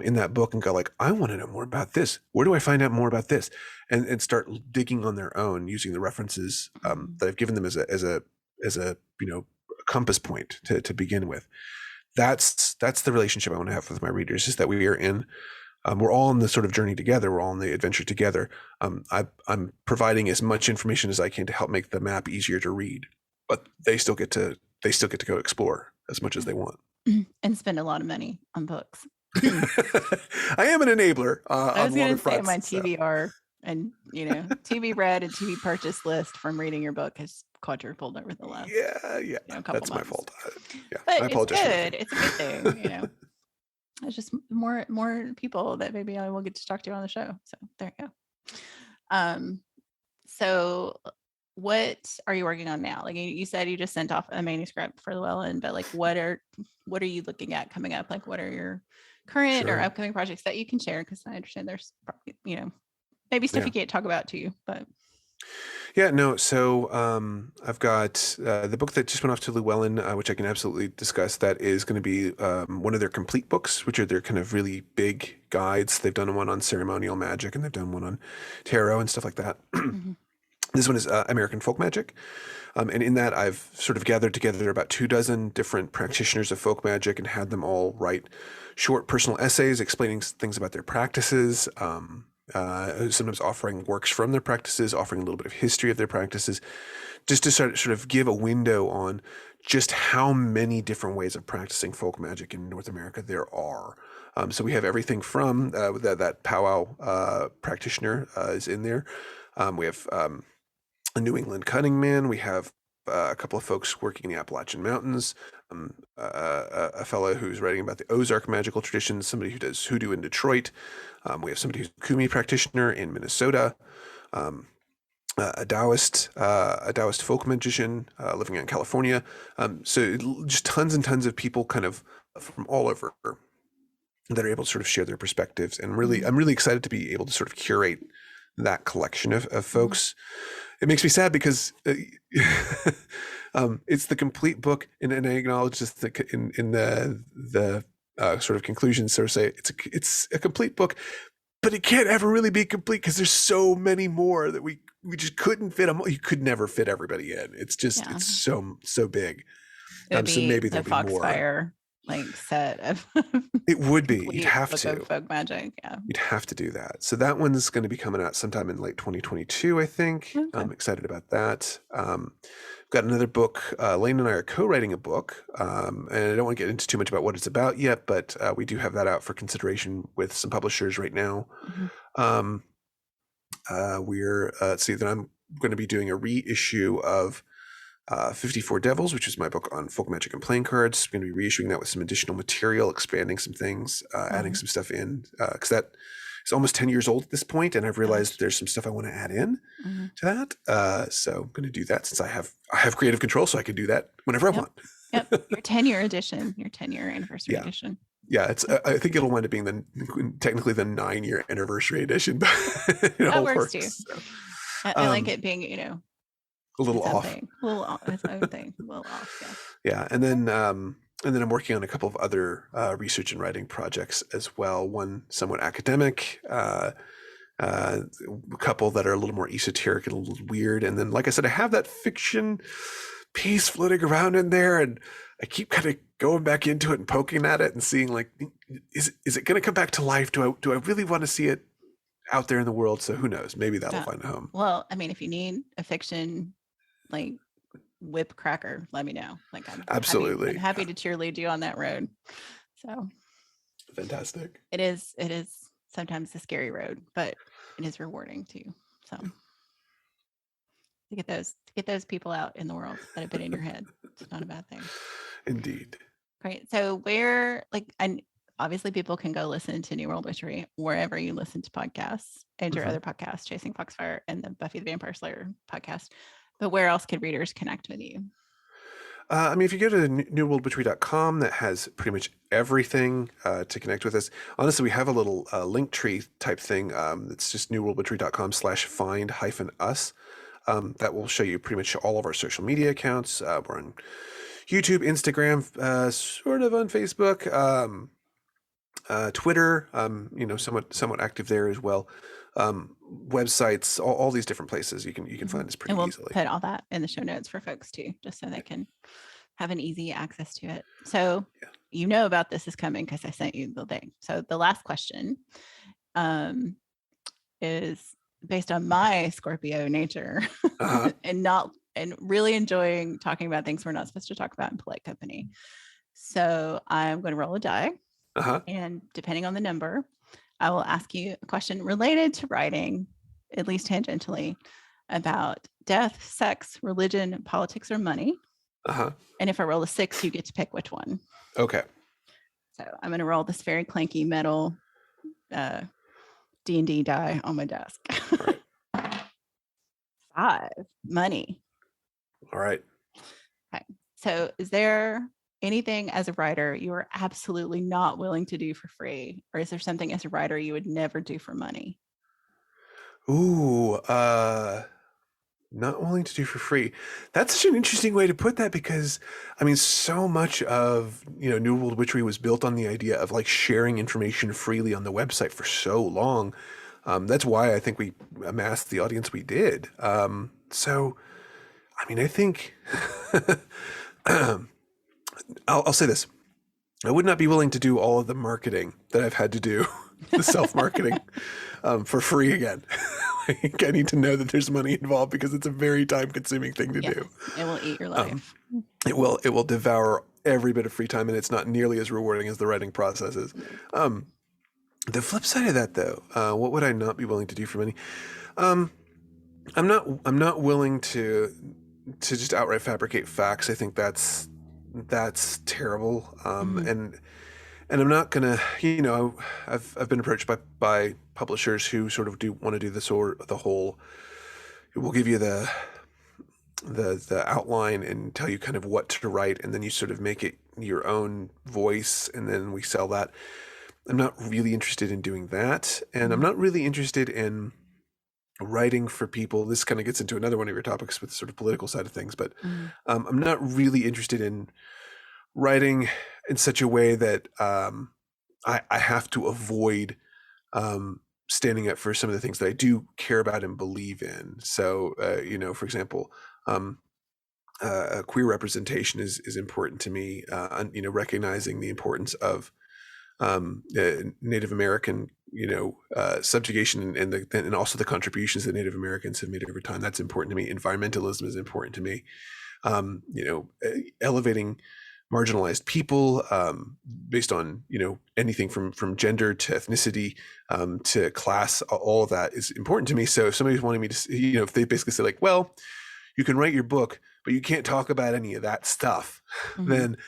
Speaker 2: in that book and go like, I want to know more about this. Where do I find out more about this? And start digging on their own using the references that I've given them as a compass point to begin with. That's the relationship I want to have with my readers, is that we are in, we're all on the sort of journey together. We're all on the adventure together. I'm providing as much information as I can to help make the map easier to read, but they still get to go explore as much as they want
Speaker 1: and spend a lot of money on books.
Speaker 2: I am an enabler.
Speaker 1: I was going to say my TBR and TV read and TV purchase list from reading your book has quadrupled over the last
Speaker 2: that's my fault.
Speaker 1: But I apologize. It's a good thing. It's just more people that maybe I will get to talk to on the show. So there you go. So what are you working on now? Like you said, you just sent off a manuscript for Llewellyn, but like what are you looking at coming up? Like what are your current or upcoming projects that you can share? Because I understand there's probably, maybe stuff you can't talk about to you, but
Speaker 2: Yeah, no. So I've got the book that just went off to Llewellyn, which I can absolutely discuss. That is going to be one of their complete books, which are their kind of really big guides. They've done one on ceremonial magic, and they've done one on tarot and stuff like that.
Speaker 1: Mm-hmm.
Speaker 2: This one is American folk magic. And in that, I've sort of gathered together about 24 different practitioners of folk magic and had them all write short personal essays explaining things about their practices, sometimes offering works from their practices, offering a little bit of history of their practices, just to sort of give a window on just how many different ways of practicing folk magic in North America there are. So we have everything from that powwow practitioner is in there. We have a New England cutting man. We have a couple of folks working in the Appalachian Mountains, a fellow who's writing about the Ozark magical traditions, somebody who does hoodoo in Detroit. We have somebody who's a Kumi practitioner in Minnesota, a Taoist folk magician living in California. So just tons and tons of people kind of from all over that are able to sort of share their perspectives. And really, I'm really excited to be able to sort of curate that collection of folks. It makes me sad because it's the complete book, and I acknowledge this in the sort of conclusion. Sort of say it's a complete book, but it can't ever really be complete because there's so many more that we just couldn't fit them. You could never fit everybody in. It's just it's so big. So maybe there'll be more.
Speaker 1: Foxfire set of
Speaker 2: it would be. You'd have to
Speaker 1: folk magic. Yeah,
Speaker 2: you'd have to do that. So that one's going to be coming out sometime in late 2022, I think. Okay. I'm excited about that. I've got another book. Lane and I are co-writing a book, and I don't want to get into too much about what it's about yet, but we do have that out for consideration with some publishers right now. Mm-hmm. Let's see, that I'm going to be doing a reissue of 54 Devils, which is my book on folk magic and playing cards. I'm going to be reissuing that with some additional material, expanding some things, adding some stuff in, because that is almost 10 years old at this point, and I've realized there's some stuff I want to add in to that. So I'm going to do that since I have creative control, so I can do that whenever I want.
Speaker 1: Yep, your 10-year edition, your 10-year anniversary edition.
Speaker 2: Yeah, it's. I think it'll wind up being technically the 9-year anniversary edition, but
Speaker 1: that works too. So, I like it being,
Speaker 2: a little off.
Speaker 1: Its own thing. A little off,
Speaker 2: yeah. And then I'm working on a couple of other research and writing projects as well. One somewhat academic, a couple that are a little more esoteric and a little weird. And then, like I said, I have that fiction piece floating around in there, and I keep kind of going back into it and poking at it and seeing, like, is it going to come back to life? Do I really want to see it out there in the world? So who knows? Maybe that'll find a home.
Speaker 1: Well, I mean, if you need a fiction like whip cracker, let me know. Like, I'm
Speaker 2: absolutely
Speaker 1: happy to cheerlead you on that road. So
Speaker 2: fantastic.
Speaker 1: It is sometimes a scary road, but it is rewarding too. So to get those people out in the world that have been in your head, it's not a bad thing.
Speaker 2: Indeed.
Speaker 1: Great. So where, and obviously people can go listen to New World Witchery wherever you listen to podcasts and your other podcasts, Chasing Foxfire and the Buffy the Vampire Slayer podcast. But where else could readers connect with you?
Speaker 2: I mean, if you go to newworldwitchery.com, that has pretty much everything to connect with us. Honestly, we have a little link tree type thing. It's just newworldwitchery.com/find-us. That will show you pretty much all of our social media accounts. We're on YouTube, Instagram, sort of on Facebook, Twitter, somewhat active there as well. Websites, all these different places you can find us pretty easily.
Speaker 1: Put all that in the show notes for folks too, just so they can have an easy access to it. So you know about this is coming because I sent you the thing. So the last question is based on my Scorpio nature and really enjoying talking about things we're not supposed to talk about in polite company. So I'm going to roll a die, and depending on the number, I will ask you a question related to writing, at least tangentially, about death, sex, religion, politics, or money. And if I roll a 6, you get to pick which one.
Speaker 2: Okay.
Speaker 1: So I'm going to roll this very clanky metal D&D die on my desk. Right. 5, money.
Speaker 2: All right.
Speaker 1: Okay. So is there anything as a writer you are absolutely not willing to do for free? Or is there something as a writer you would never do for money?
Speaker 2: Ooh, not willing to do for free. That's such an interesting way to put that, because I mean, so much of, New World Witchery was built on the idea of like sharing information freely on the website for so long. That's why I think we amassed the audience we did. So, I mean, I think I'll say this. I would not be willing to do all of the marketing that I've had to do, the self-marketing, for free again. Like, I need to know that there's money involved, because it's a very time-consuming thing to do.
Speaker 1: It will eat your life.
Speaker 2: It will devour every bit of free time, and it's not nearly as rewarding as the writing process is. The flip side of that, though, what would I not be willing to do for money? I'm not willing to just outright fabricate facts. I think that's terrible. And I'm not gonna, I've been approached by publishers who sort of do want to do the whole. We'll give you the outline and tell you kind of what to write, and then you sort of make it your own voice, and then we sell that. I'm not really interested in doing that, and I'm not really interested in writing for people. This kind of gets into another one of your topics with the sort of political side of things, but I'm not really interested in writing in such a way that I have to avoid standing up for some of the things that I do care about and believe in. So, for example, queer representation is important to me. Recognizing the importance of Native American, subjugation and also the contributions that Native Americans have made over time. That's important to me. Environmentalism is important to me. Elevating marginalized people based on anything from gender to ethnicity to class, all of that is important to me. So if somebody's wanting me to, if they basically say like, well, you can write your book, but you can't talk about any of that stuff, then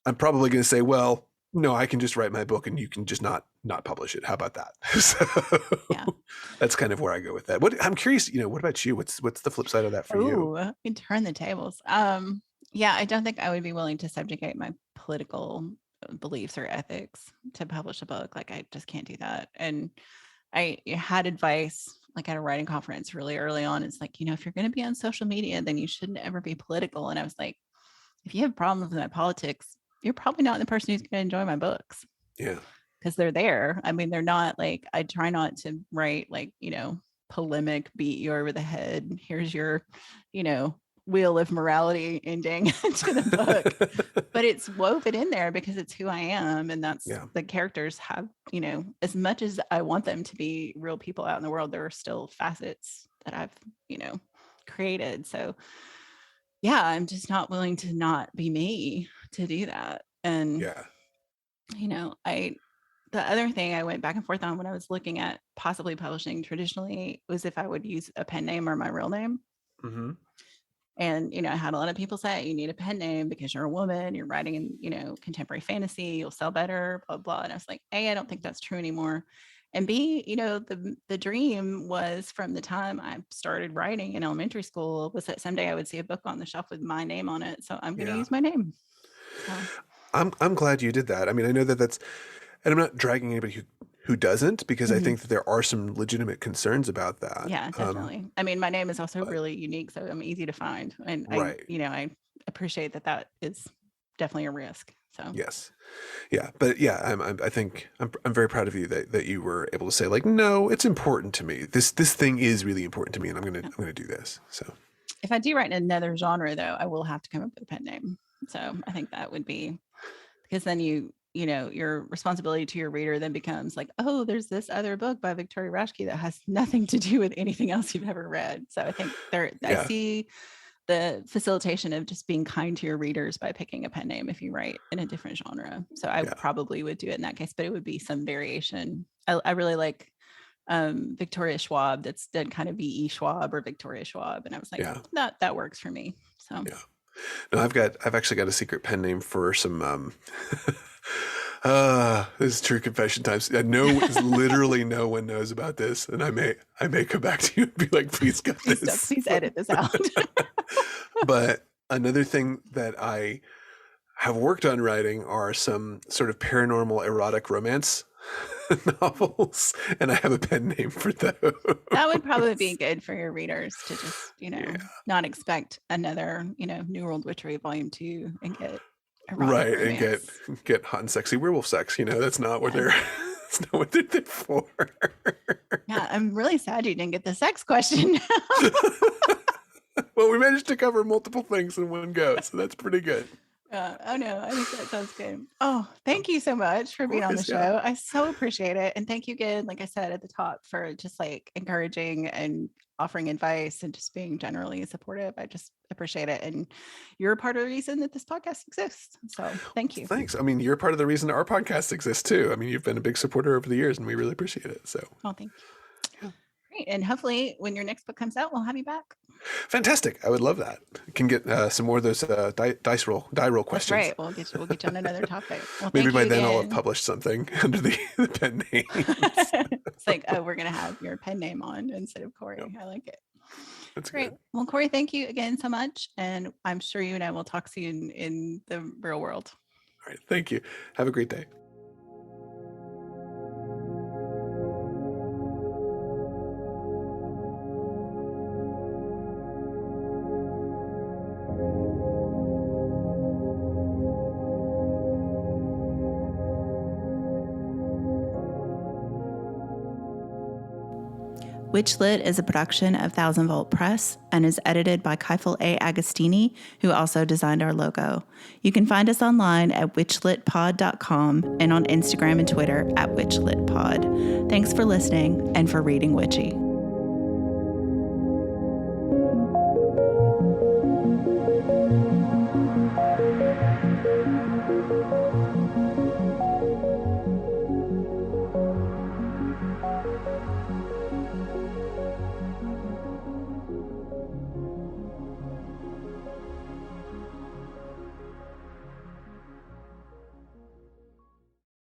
Speaker 2: I'm probably going to say, well, no, I can just write my book and you can just not publish it. How about that? So that's kind of where I go with that. I'm curious, what about you? What's the flip side of that for you?
Speaker 1: We turn the tables. I don't think I would be willing to subjugate my political beliefs or ethics to publish a book. Like, I just can't do that. And I had advice like at a writing conference really early on. It's like, if you're going to be on social media, then you shouldn't ever be political. And I was like, if you have problems with my politics, you're probably not the person who's going to enjoy my books.
Speaker 2: Yeah.
Speaker 1: Because they're there. I mean, they're not like, I try not to write like, polemic, beat you over the head. Here's your, wheel of morality ending to the book. But it's woven in there because it's who I am. And that's the characters have, as much as I want them to be real people out in the world, there are still facets that I've, created. So I'm just not willing to not be me to do that. And, the other thing I went back and forth on when I was looking at possibly publishing traditionally was if I would use a pen name or my real name. And, I had a lot of people say, you need a pen name because you're a woman, you're writing in, contemporary fantasy, you'll sell better, blah, blah. And I was like, A, I don't think that's true anymore. And B, the dream was from the time I started writing in elementary school was that someday I would see a book on the shelf with my name on it. So I'm going to use my name. So.
Speaker 2: I'm glad you did that. I mean, I know that's, and I'm not dragging anybody who doesn't, because I think that there are some legitimate concerns about that.
Speaker 1: Yeah, definitely. I mean, my name is also really unique, so I'm easy to find. And I appreciate that is definitely a risk. So
Speaker 2: yes. Yeah. But I think I'm very proud of you that you were able to say like, no, it's important to me. This thing is really important to me, and I'm going to do this. So
Speaker 1: if I do write in another genre though, I will have to come up with a pen name. So I think that would be, because then your responsibility to your reader then becomes like, oh, there's this other book by Victoria Rashke that has nothing to do with anything else you've ever read. So I think I see the facilitation of just being kind to your readers by picking a pen name if you write in a different genre. So I probably would do it in that case, but it would be some variation. I really like Victoria Schwab. That's done kind of V.E. Schwab or Victoria Schwab. And I was like, that works for me. So
Speaker 2: no, I've actually got a secret pen name for some this is true confession times. I know literally no one knows about this, and I may come back to you and be like, please cut this.
Speaker 1: Please edit this out.
Speaker 2: But another thing that I have worked on writing are some sort of paranormal erotic romance novels, and I have a pen name for those.
Speaker 1: That would probably be good for your readers to just,
Speaker 2: Yeah.
Speaker 1: not expect another, New World Witchery Volume 2 and get
Speaker 2: Right,
Speaker 1: romance.
Speaker 2: and get hot and sexy werewolf sex. That's not what they're that's not what they're there for.
Speaker 1: Yeah, I'm really sad you didn't get the sex question.
Speaker 2: Well, we managed to cover multiple things in one go, so that's pretty good.
Speaker 1: Oh no, I think that sounds good. Oh, thank you so much for being on the show. I so appreciate it. And thank you again, like I said at the top, for just like encouraging and offering advice and just being generally supportive. I just appreciate it. And you're a part of the reason that this podcast exists. So thank you.
Speaker 2: Thanks. I mean, you're part of the reason our podcast exists too. I mean, you've been a big supporter over the years and we really appreciate it. So,
Speaker 1: thank you. Yeah. Great. And hopefully when your next book comes out, we'll have you back.
Speaker 2: Fantastic. I would love that. Can get some more of those die roll questions.
Speaker 1: That's right. We'll get you on another topic. Well,
Speaker 2: maybe by then I'll have published something under the pen name.
Speaker 1: It's like, oh, we're going to have your pen name on instead of Cory. Yep. I like it.
Speaker 2: That's
Speaker 1: great.
Speaker 2: Good.
Speaker 1: Well, Cory, thank you again so much. And I'm sure you and I will talk soon in the real world.
Speaker 2: All right. Thank you. Have a great day.
Speaker 1: WitchLit is a production of Thousand Volt Press and is edited by Keifel A. Agostini, who also designed our logo. You can find us online at witchlitpod.com and on Instagram and Twitter at witchlitpod. Thanks for listening and for reading witchy.